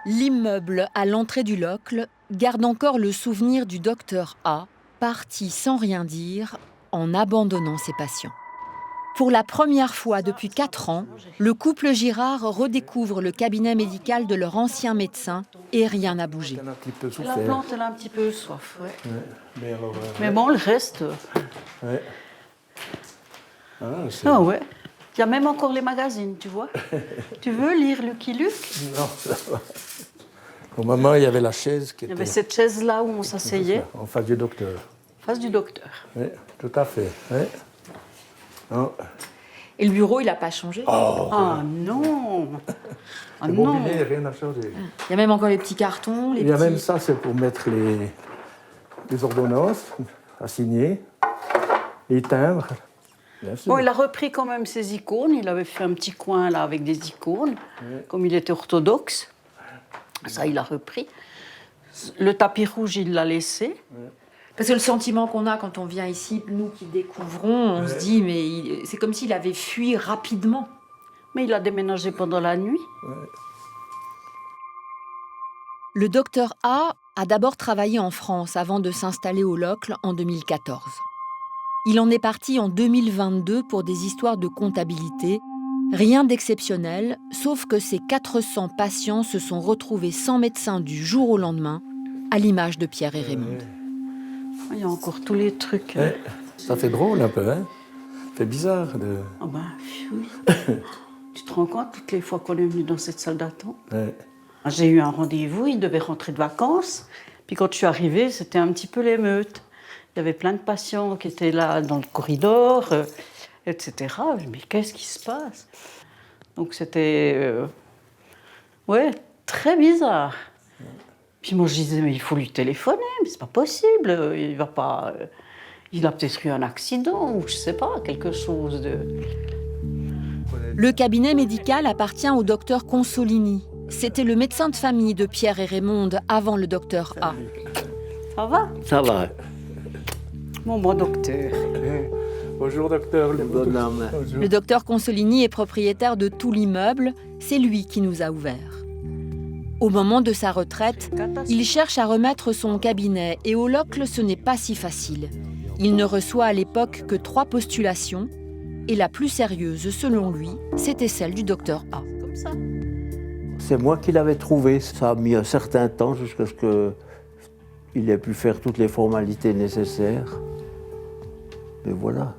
L'immeuble à l'entrée du Locle garde encore le souvenir du docteur A, parti sans rien dire, en abandonnant ses patients. Pour la première fois depuis 4 ans, le couple Girard redécouvre le cabinet médical de leur ancien médecin et rien n'a bougé. La plante, elle a un petit peu soif, ouais. Ouais. Mais bon, le reste... Ouais. Ah ouais. Il y a même encore les magazines, tu vois. Tu veux lire Lucky Luke? Non, ça va. Au moment, il y avait la chaise qui Il y était... avait cette chaise-là où on s'asseyait. En face du docteur. En face du docteur. Oui, tout à fait. Ouais. Non. Et le bureau, il n'a pas changé. Ah non. Ah Le non. mobilier, rien n'a changé. Il y a même encore les petits cartons. Il y a même ça, c'est pour mettre les ordonnances à signer, les timbres. Bien sûr. Bon, il a repris quand même ses icônes. Il avait fait un petit coin là avec des icônes, comme il était orthodoxe. Ça, il a repris. Le tapis rouge, il l'a laissé. Parce que le sentiment qu'on a quand on vient ici, nous qui découvrons, on se dit, mais c'est comme s'il avait fui rapidement. Mais il a déménagé pendant la nuit. Le docteur A d'abord travaillé en France avant de s'installer au Locle en 2014. Il en est parti en 2022 pour des histoires de comptabilité. Rien d'exceptionnel, sauf que ces 400 patients se sont retrouvés sans médecin du jour au lendemain, à l'image de Pierre et Raymond. Il y a encore tous les trucs. Ouais. Ça fait drôle un peu, hein. Ça fait bizarre de... Ah ben, oui. Tu te rends compte toutes les fois qu'on est venu dans cette salle d'attente? Ouais. J'ai eu un rendez-vous, il devait rentrer de vacances. Puis quand je suis arrivée, c'était un petit peu l'émeute. Il y avait plein de patients qui étaient là dans le corridor, etc. Mais qu'est-ce qui se passe? Donc c'était... ouais, très bizarre. Puis moi je disais, mais il faut lui téléphoner, mais c'est pas possible. Il va pas... il a peut-être eu un accident, ou je sais pas, quelque chose de... Le cabinet médical appartient au docteur Consolini. C'était le médecin de famille de Pierre et Raymond avant le docteur A. Ça va? Ça va. Mon bon docteur. Bonjour docteur. Le bonhomme. Bonjour. Le docteur Consolini est propriétaire de tout l'immeuble. C'est lui qui nous a ouverts. Au moment de sa retraite, il cherche à remettre son cabinet et au Locle, ce n'est pas si facile. Il ne reçoit à l'époque que 3 postulations et la plus sérieuse, selon lui, c'était celle du docteur A. Comme ça. C'est moi qui l'avais trouvé. Ça a mis un certain temps jusqu'à ce qu'il ait pu faire toutes les formalités nécessaires. Mais voilà.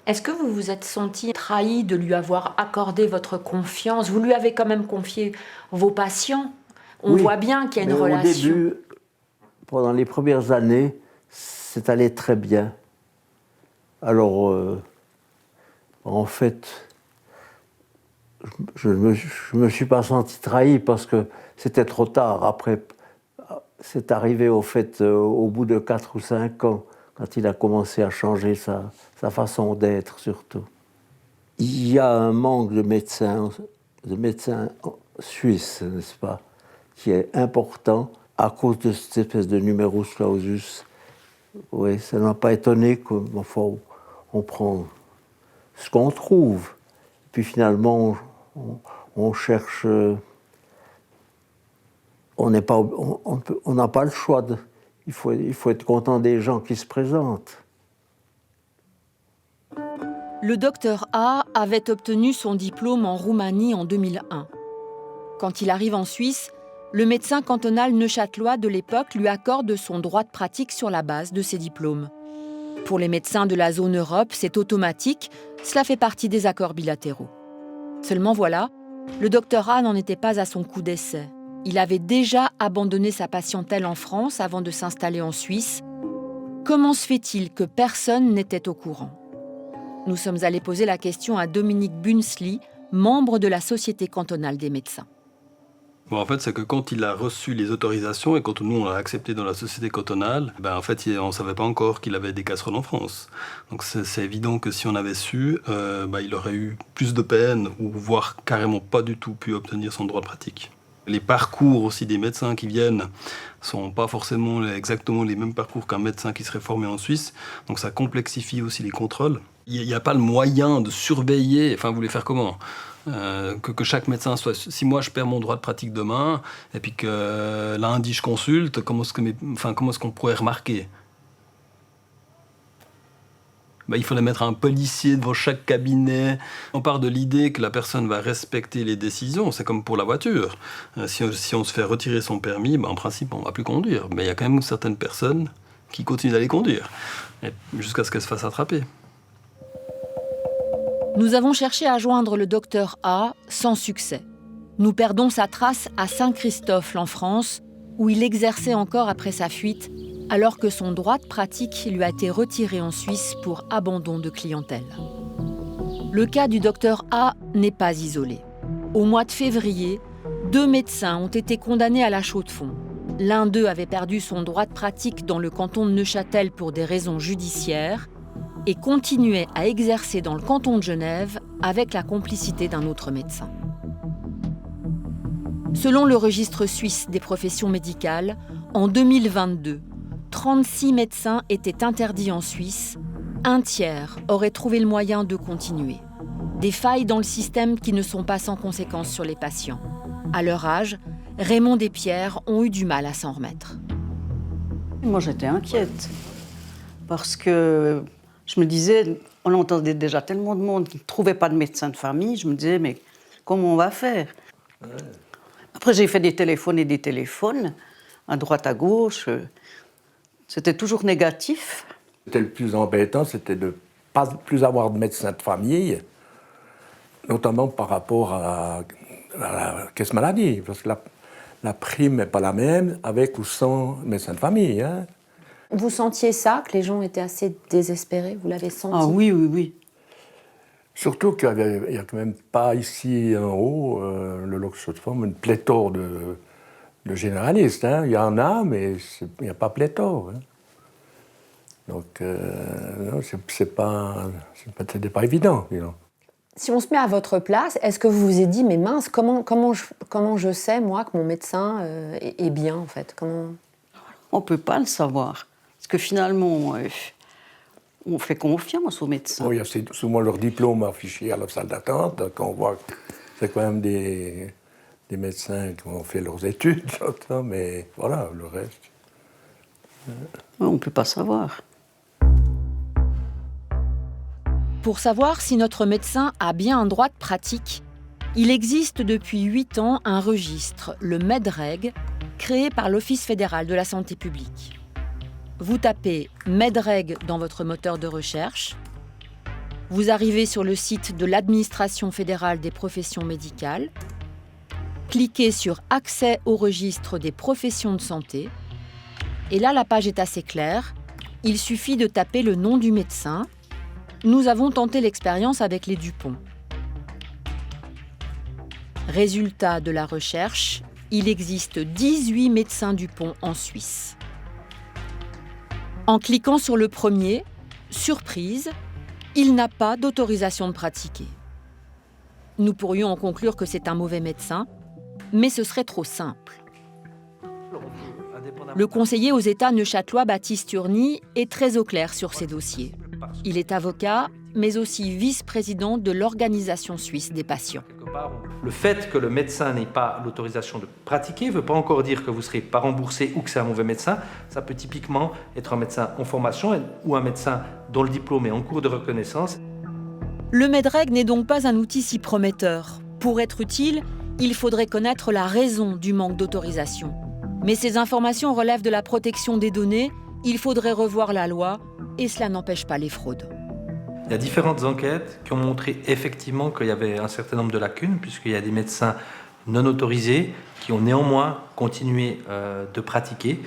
Est-ce que vous vous êtes senti trahi de lui avoir accordé votre confiance? Vous lui avez quand même confié vos patients. On Oui, voit bien qu'il y a une mais relation. Au début, pendant les premières années, c'est allé très bien. Alors, en fait, je me suis pas senti trahi parce que c'était trop tard. Après, c'est arrivé au fait au bout de 4 ou 5 ans, quand il a commencé à changer sa façon d'être surtout. Il y a un manque de médecins suisses, n'est-ce pas, qui est important à cause de cette espèce de numerus clausus. Oui, ça ne m'a pas étonné qu'on prend ce qu'on trouve. Puis finalement, on cherche... on n'a pas le choix. Il faut être content des gens qui se présentent. Le docteur A avait obtenu son diplôme en Roumanie en 2001. Quand il arrive en Suisse, le médecin cantonal neuchâtelois de l'époque lui accorde son droit de pratique sur la base de ses diplômes. Pour les médecins de la zone Europe, c'est automatique, cela fait partie des accords bilatéraux. Seulement voilà, le docteur A n'en était pas à son coup d'essai. Il avait déjà abandonné sa patientèle en France avant de s'installer en Suisse. Comment se fait-il que personne n'était au courant? Nous sommes allés poser la question à Dominique Bunsley, membre de la Société cantonale des médecins. Bon, en fait, c'est que quand il a reçu les autorisations et quand nous on l'a accepté dans la société cantonale, en fait, on ne savait pas encore qu'il avait des casseroles en France. Donc c'est évident que si on avait su, il aurait eu plus de peine ou voire carrément pas du tout pu obtenir son droit de pratique. Les parcours aussi des médecins qui viennent sont pas forcément exactement les mêmes parcours qu'un médecin qui serait formé en Suisse, donc ça complexifie aussi les contrôles. Il n'y a pas le moyen de surveiller, enfin vous voulez faire comment ? Que chaque médecin soit... Si moi je perds mon droit de pratique demain, et puis que lundi je consulte, comment est-ce qu'on pourrait remarquer? Il faudrait mettre un policier devant chaque cabinet. On part de l'idée que la personne va respecter les décisions. C'est comme pour la voiture. Si on se fait retirer son permis, en principe, on ne va plus conduire. Mais il y a quand même certaines personnes qui continuent d'aller conduire, jusqu'à ce qu'elles se fassent attraper. Nous avons cherché à joindre le docteur A sans succès. Nous perdons sa trace à Saint-Christophe, en France, où il exerçait encore après sa fuite, alors que son droit de pratique lui a été retiré en Suisse pour abandon de clientèle. Le cas du docteur A n'est pas isolé. Au mois de février, 2 médecins ont été condamnés à la chaux-de-fonds. L'un d'eux avait perdu son droit de pratique dans le canton de Neuchâtel pour des raisons judiciaires et continuait à exercer dans le canton de Genève avec la complicité d'un autre médecin. Selon le registre suisse des professions médicales, en 2022, 36 médecins étaient interdits en Suisse, un tiers aurait trouvé le moyen de continuer. Des failles dans le système qui ne sont pas sans conséquences sur les patients. À leur âge, Raymond et Pierre ont eu du mal à s'en remettre. Moi, j'étais inquiète parce que je me disais, on entendait déjà tellement de monde qui ne trouvait pas de médecin de famille. Je me disais, mais comment on va faire? Après, j'ai fait des téléphones, à droite, à gauche. C'était toujours négatif. C'était le plus embêtant, c'était de ne pas plus avoir de médecin de famille, notamment par rapport à la caisse maladie, parce que la prime n'est pas la même avec ou sans médecin de famille. Hein. Vous sentiez ça, que les gens étaient assez désespérés? Vous l'avez senti? Ah oui. Surtout qu'il n'y a quand même pas ici en haut, le Lox-Chaux-de-Fonds, une pléthore de généralistes. Hein. Il y en a, mais il n'y a pas pléthore. Hein. Donc, non, c'était pas évident. Disons. Si on se met à votre place, est-ce que vous vous êtes dit, mais mince, comment je sais, moi, que mon médecin est bien, en fait? On ne peut pas le savoir. Parce que finalement, on fait confiance aux médecins. Il y a souvent leur diplôme affiché à la salle d'attente, donc on voit que c'est quand même des médecins qui ont fait leurs études, mais voilà, le reste... On ne peut pas savoir. Pour savoir si notre médecin a bien un droit de pratique, il existe depuis 8 ans un registre, le MEDREG, créé par l'Office fédéral de la santé publique. Vous tapez MEDREG dans votre moteur de recherche, vous arrivez sur le site de l'Administration fédérale des professions médicales, cliquez sur « Accès au registre des professions de santé » et là, la page est assez claire. Il suffit de taper le nom du médecin. Nous avons tenté l'expérience avec les Dupont. Résultat de la recherche, il existe 18 médecins Dupont en Suisse. En cliquant sur le premier, surprise, il n'a pas d'autorisation de pratiquer. Nous pourrions en conclure que c'est un mauvais médecin, mais ce serait trop simple. Le conseiller aux États neuchâtelois Baptiste Urny est très au clair sur ces dossiers. Il est avocat, mais aussi vice-président de l'Organisation suisse des patients. Le fait que le médecin n'ait pas l'autorisation de pratiquer ne veut pas encore dire que vous ne serez pas remboursé ou que c'est un mauvais médecin. Ça peut typiquement être un médecin en formation ou un médecin dont le diplôme est en cours de reconnaissance. Le MEDREG n'est donc pas un outil si prometteur. Pour être utile, il faudrait connaître la raison du manque d'autorisation. Mais ces informations relèvent de la protection des données, il faudrait revoir la loi, et cela n'empêche pas les fraudes. Il y a différentes enquêtes qui ont montré effectivement qu'il y avait un certain nombre de lacunes, puisqu'il y a des médecins non autorisés qui ont néanmoins continué de pratiquer,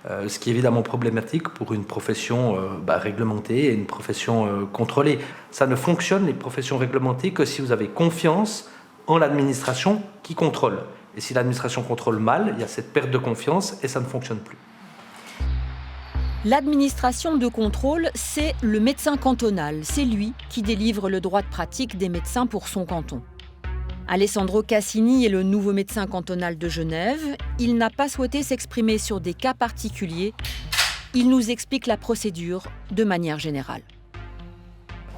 ce qui est évidemment problématique pour une profession réglementée et une profession contrôlée. Ça ne fonctionne, les professions réglementées, que si vous avez confiance en l'administration qui contrôle. Et si l'administration contrôle mal, il y a cette perte de confiance et ça ne fonctionne plus. L'administration de contrôle, c'est le médecin cantonal. C'est lui qui délivre le droit de pratique des médecins pour son canton. Alessandro Cassini est le nouveau médecin cantonal de Genève. Il n'a pas souhaité s'exprimer sur des cas particuliers. Il nous explique la procédure de manière générale.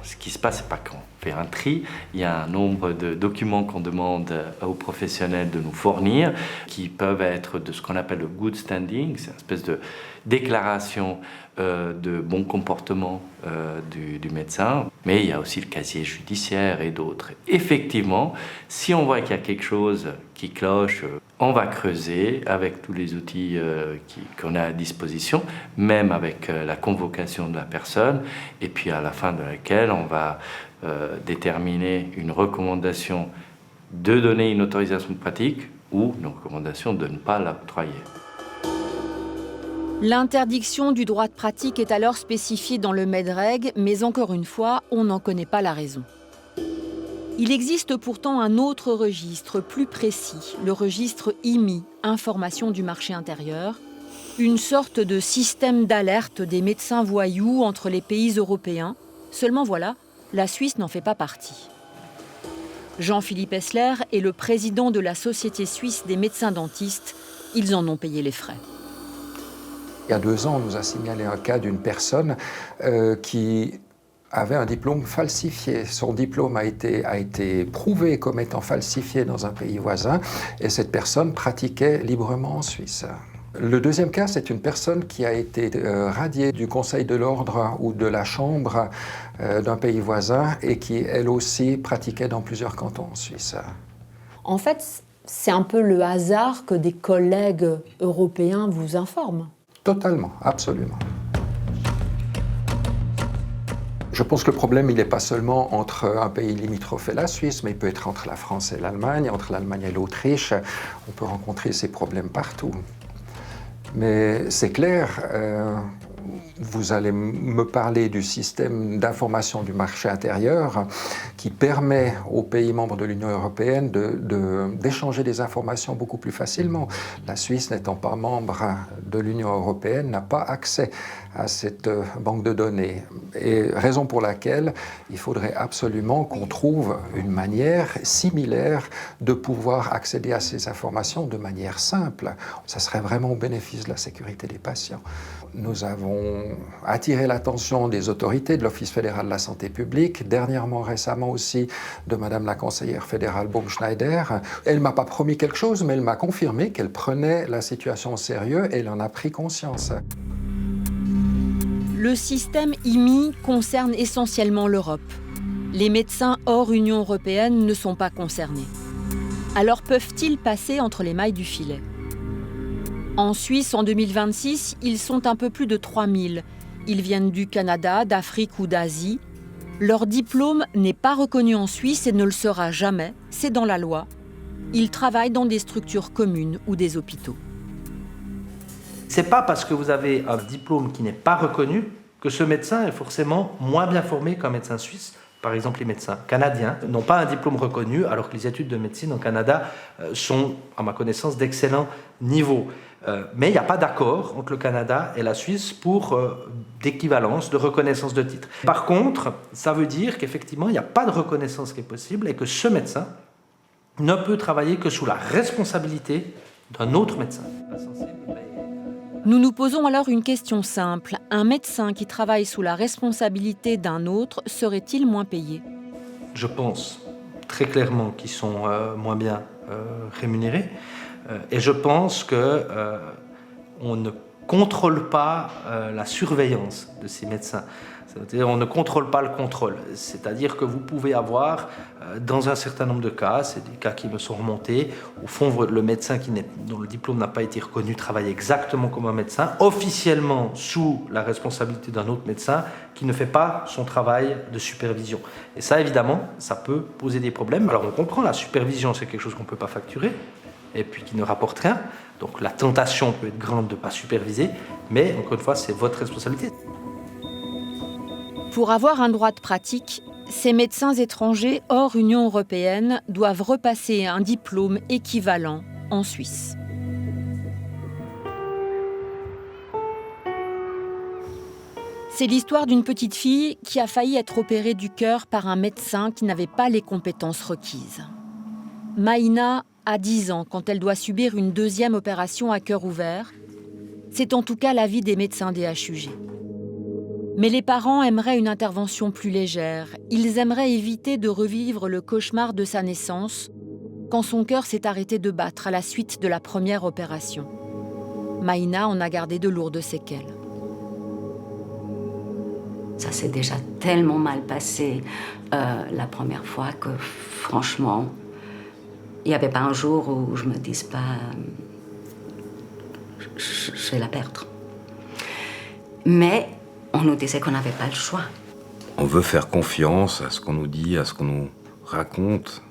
Ce qui se passe, c'est pas qu'on fait un tri, il y a un nombre de documents qu'on demande aux professionnels de nous fournir, qui peuvent être de ce qu'on appelle le good standing, c'est une espèce de déclaration de bon comportement du médecin, mais il y a aussi le casier judiciaire et d'autres. Effectivement, si on voit qu'il y a quelque chose qui cloche, on va creuser avec tous les outils qu'on a à disposition, même avec la convocation de la personne, et puis à la fin de laquelle on va déterminer une recommandation de donner une autorisation de pratique ou une recommandation de ne pas l'octroyer. L'interdiction du droit de pratique est alors spécifiée dans le Medreg, mais encore une fois, on n'en connaît pas la raison. Il existe pourtant un autre registre plus précis, le registre IMI, Information du marché intérieur, une sorte de système d'alerte des médecins voyous entre les pays européens. Seulement voilà, la Suisse n'en fait pas partie. Jean-Philippe Hessler est le président de la Société suisse des médecins dentistes. Ils en ont payé les frais. Il y a 2 ans, on nous a signalé un cas d'une personne qui avait un diplôme falsifié. Son diplôme a été prouvé comme étant falsifié dans un pays voisin et cette personne pratiquait librement en Suisse. Le deuxième cas, c'est une personne qui a été radiée du Conseil de l'ordre ou de la Chambre d'un pays voisin et qui, elle aussi, pratiquait dans plusieurs cantons en Suisse. En fait, c'est un peu le hasard que des collègues européens vous informent. Totalement, absolument. Je pense que le problème, il n'est pas seulement entre un pays limitrophe et la Suisse, mais il peut être entre la France et l'Allemagne, entre l'Allemagne et l'Autriche. On peut rencontrer ces problèmes partout. Mais c'est clair, vous allez me parler du système d'information du marché intérieur qui permet aux pays membres de l'Union européenne d'échanger des informations beaucoup plus facilement. La Suisse, n'étant pas membre de l'Union européenne, n'a pas accès à cette banque de données. Et raison pour laquelle il faudrait absolument qu'on trouve une manière similaire de pouvoir accéder à ces informations de manière simple. Ça serait vraiment au bénéfice de la sécurité des patients. Nous avons attiré l'attention des autorités de l'Office fédéral de la santé publique, dernièrement, récemment aussi, de Madame la conseillère fédérale Baumschneider. Elle ne m'a pas promis quelque chose, mais elle m'a confirmé qu'elle prenait la situation au sérieux et elle en a pris conscience. Le système IMI concerne essentiellement l'Europe. Les médecins hors Union européenne ne sont pas concernés. Alors peuvent-ils passer entre les mailles du filet ? En Suisse, en 2026, ils sont un peu plus de 3000. Ils viennent du Canada, d'Afrique ou d'Asie. Leur diplôme n'est pas reconnu en Suisse et ne le sera jamais, c'est dans la loi. Ils travaillent dans des structures communes ou des hôpitaux. C'est pas parce que vous avez un diplôme qui n'est pas reconnu que ce médecin est forcément moins bien formé qu'un médecin suisse. Par exemple, les médecins canadiens n'ont pas un diplôme reconnu, alors que les études de médecine au Canada sont, à ma connaissance, d'excellent niveau. Mais il n'y a pas d'accord entre le Canada et la Suisse pour d'équivalence, de reconnaissance de titre. Par contre, ça veut dire qu'effectivement, il n'y a pas de reconnaissance qui est possible et que ce médecin ne peut travailler que sous la responsabilité d'un autre médecin. Nous nous posons alors une question simple. Un médecin qui travaille sous la responsabilité d'un autre serait-il moins payé ? Je pense très clairement qu'ils sont moins bien rémunérés. Et je pense qu'on ne contrôle pas la surveillance de ces médecins. C'est-à-dire on ne contrôle pas le contrôle. C'est-à-dire que vous pouvez avoir, dans un certain nombre de cas, c'est des cas qui me sont remontés, au fond, le médecin dont le diplôme n'a pas été reconnu travaille exactement comme un médecin, officiellement sous la responsabilité d'un autre médecin qui ne fait pas son travail de supervision. Et ça, évidemment, ça peut poser des problèmes. Alors on comprend, la supervision, c'est quelque chose qu'on ne peut pas facturer, et puis qui ne rapporte rien. Donc la tentation peut être grande de ne pas superviser, mais encore une fois, c'est votre responsabilité. Pour avoir un droit de pratique, ces médecins étrangers hors Union européenne doivent repasser un diplôme équivalent en Suisse. C'est l'histoire d'une petite fille qui a failli être opérée du cœur par un médecin qui n'avait pas les compétences requises. Maïna a 10 ans quand elle doit subir une deuxième opération à cœur ouvert. C'est en tout cas l'avis des médecins des HUG. Mais les parents aimeraient une intervention plus légère. Ils aimeraient éviter de revivre le cauchemar de sa naissance, quand son cœur s'est arrêté de battre à la suite de la première opération. Maïna en a gardé de lourdes séquelles. Ça s'est déjà tellement mal passé la première fois que franchement, il n'y avait pas un jour où je me dise pas je vais la perdre. Mais on nous disait qu'on n'avait pas le choix. On veut faire confiance à ce qu'on nous dit, à ce qu'on nous raconte.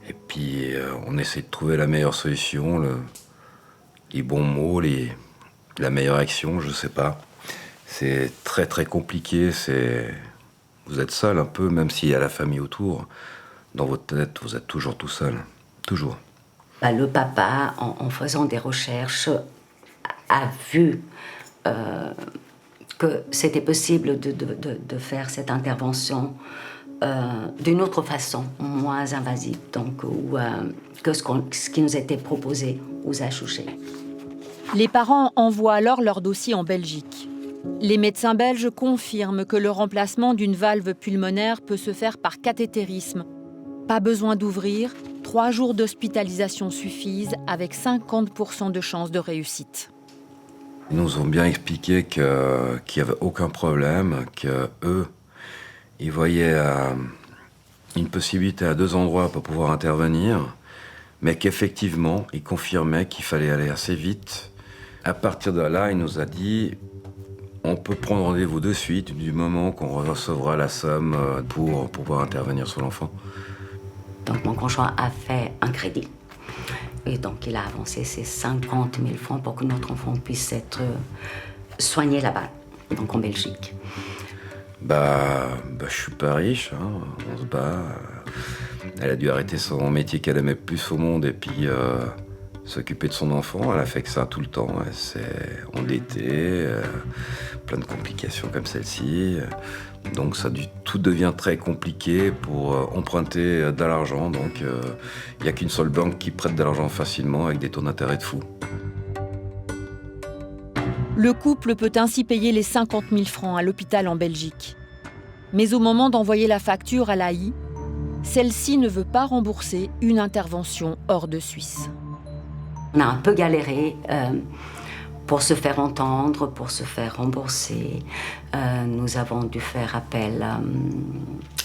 Et puis on essaie de trouver la meilleure solution, les bons mots, la meilleure action, je sais pas. C'est très très compliqué, vous êtes seul un peu, même s'il y a la famille autour. Dans votre tête, vous êtes toujours tout seul, toujours. Le papa, en faisant des recherches, a vu que c'était possible de faire cette intervention d'une autre façon, moins invasive, donc, que ce qui nous était proposé aux HUG. Les parents envoient alors leur dossier en Belgique. Les médecins belges confirment que le remplacement d'une valve pulmonaire peut se faire par cathétérisme. Pas besoin d'ouvrir, 3 jours d'hospitalisation suffisent avec 50% de chances de réussite. Ils nous ont bien expliqué qu'il n'y avait aucun problème, qu'eux, ils voyaient une possibilité à 2 endroits pour pouvoir intervenir, mais qu'effectivement, ils confirmaient qu'il fallait aller assez vite. À partir de là, il nous a dit on peut prendre rendez-vous de suite du moment qu'on recevra la somme pour pouvoir intervenir sur l'enfant. Donc mon conjoint a fait un crédit. Et donc il a avancé ses 50 000 francs pour que notre enfant puisse être soigné là-bas, donc en Belgique. Je suis pas riche, hein, on se bat. Elle a dû arrêter son métier qu'elle aimait plus au monde et puis s'occuper de son enfant. Elle a fait que ça tout le temps. Elle s'est endettée, plein de complications comme celle-ci. Donc tout devient très compliqué pour emprunter de l'argent. Donc il n'y a qu'une seule banque qui prête de l'argent facilement avec des taux d'intérêt de fou. Le couple peut ainsi payer les 50 000 francs à l'hôpital en Belgique. Mais au moment d'envoyer la facture à l'AI, celle-ci ne veut pas rembourser une intervention hors de Suisse. On a un peu galéré pour se faire entendre, pour se faire rembourser. Nous avons dû faire appel à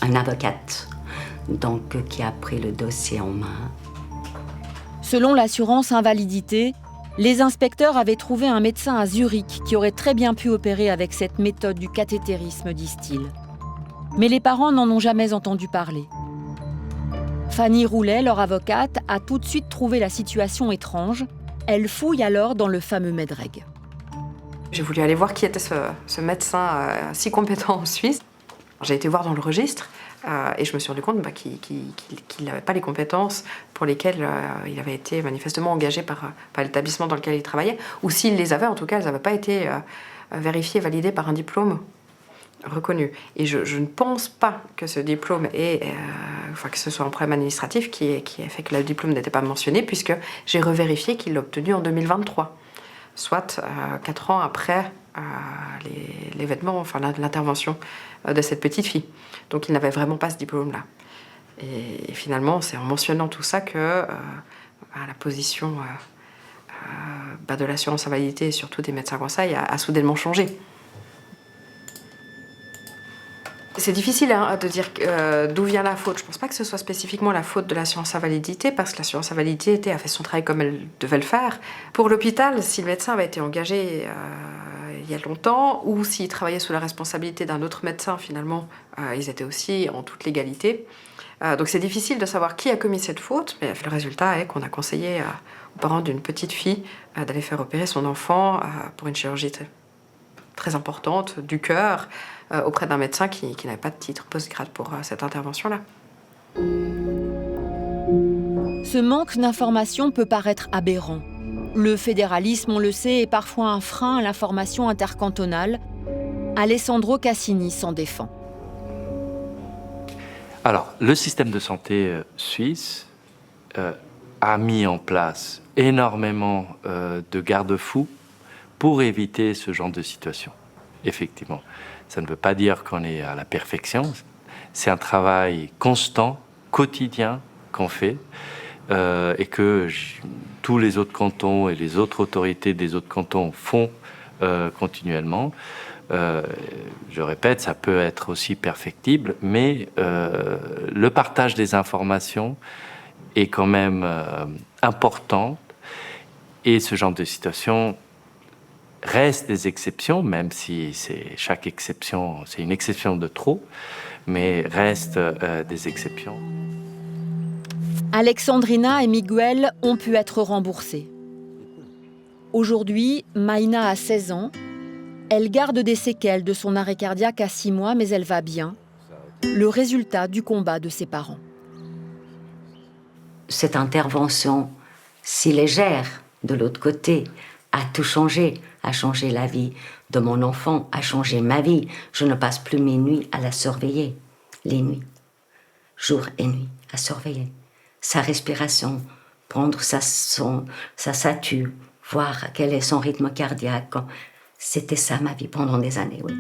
un avocate qui a pris le dossier en main. Selon l'assurance invalidité, les inspecteurs avaient trouvé un médecin à Zurich qui aurait très bien pu opérer avec cette méthode du cathétérisme, disent-ils. Mais les parents n'en ont jamais entendu parler. Fanny Roulet, leur avocate, a tout de suite trouvé la situation étrange. Elle fouille alors dans le fameux Medreg. J'ai voulu aller voir qui était ce médecin si compétent en Suisse. J'ai été voir dans le registre et je me suis rendu compte qu'il n'avait pas les compétences pour lesquelles il avait été manifestement engagé par l'établissement dans lequel il travaillait. Ou s'il les avait, en tout cas, elles n'avaient pas été vérifiées, validées par un diplôme reconnu. Et je ne pense pas que ce diplôme que ce soit un problème administratif qui ait fait que le diplôme n'était pas mentionné, puisque j'ai revérifié qu'il l'a obtenu en 2023, soit 4 ans après l'événement, l'intervention de cette petite fille. Donc il n'avait vraiment pas ce diplôme-là. Et finalement, c'est en mentionnant tout ça que la position de l'assurance invalidité et surtout des médecins conseils a soudainement changé. C'est difficile de dire d'où vient la faute. Je ne pense pas que ce soit spécifiquement la faute de l'assurance invalidité, parce que l'assurance invalidité a fait son travail comme elle devait le faire. Pour l'hôpital, si le médecin avait été engagé il y a longtemps, ou s'il travaillait sous la responsabilité d'un autre médecin, finalement, ils étaient aussi en toute légalité. Donc c'est difficile de savoir qui a commis cette faute, mais le résultat est qu'on a conseillé aux parents d'une petite fille d'aller faire opérer son enfant pour une chirurgie très importante du cœur, auprès d'un médecin qui n'avait pas de titre post-grade pour cette intervention-là. Ce manque d'information peut paraître aberrant. Le fédéralisme, on le sait, est parfois un frein à l'information intercantonale. Alessandro Cassini s'en défend. Alors, le système de santé suisse a mis en place énormément de garde-fous pour éviter ce genre de situation. effectivement. Ça ne veut pas dire qu'on est à la perfection. C'est un travail constant, quotidien qu'on fait et que tous les autres cantons et les autres autorités des autres cantons font continuellement. Je répète, ça peut être aussi perfectible, mais le partage des informations est quand même important et ce genre de situation reste des exceptions, même si chaque exception, c'est une exception de trop, mais reste des exceptions. Alexandrina et Miguel ont pu être remboursés. Aujourd'hui, Maïna a 16 ans. Elle garde des séquelles de son arrêt cardiaque à 6 mois, mais elle va bien. Le résultat du combat de ses parents. Cette intervention si légère de l'autre côté a tout changé, a changé la vie de mon enfant, a changé ma vie. Je ne passe plus mes nuits à la surveiller, les nuits, jour et nuit, à surveiller. Sa respiration, prendre sa statue, voir quel est son rythme cardiaque. C'était ça ma vie pendant des années, oui.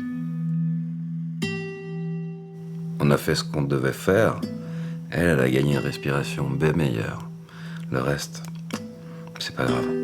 On a fait ce qu'on devait faire. Elle a gagné une respiration bien meilleure. Le reste, c'est pas grave.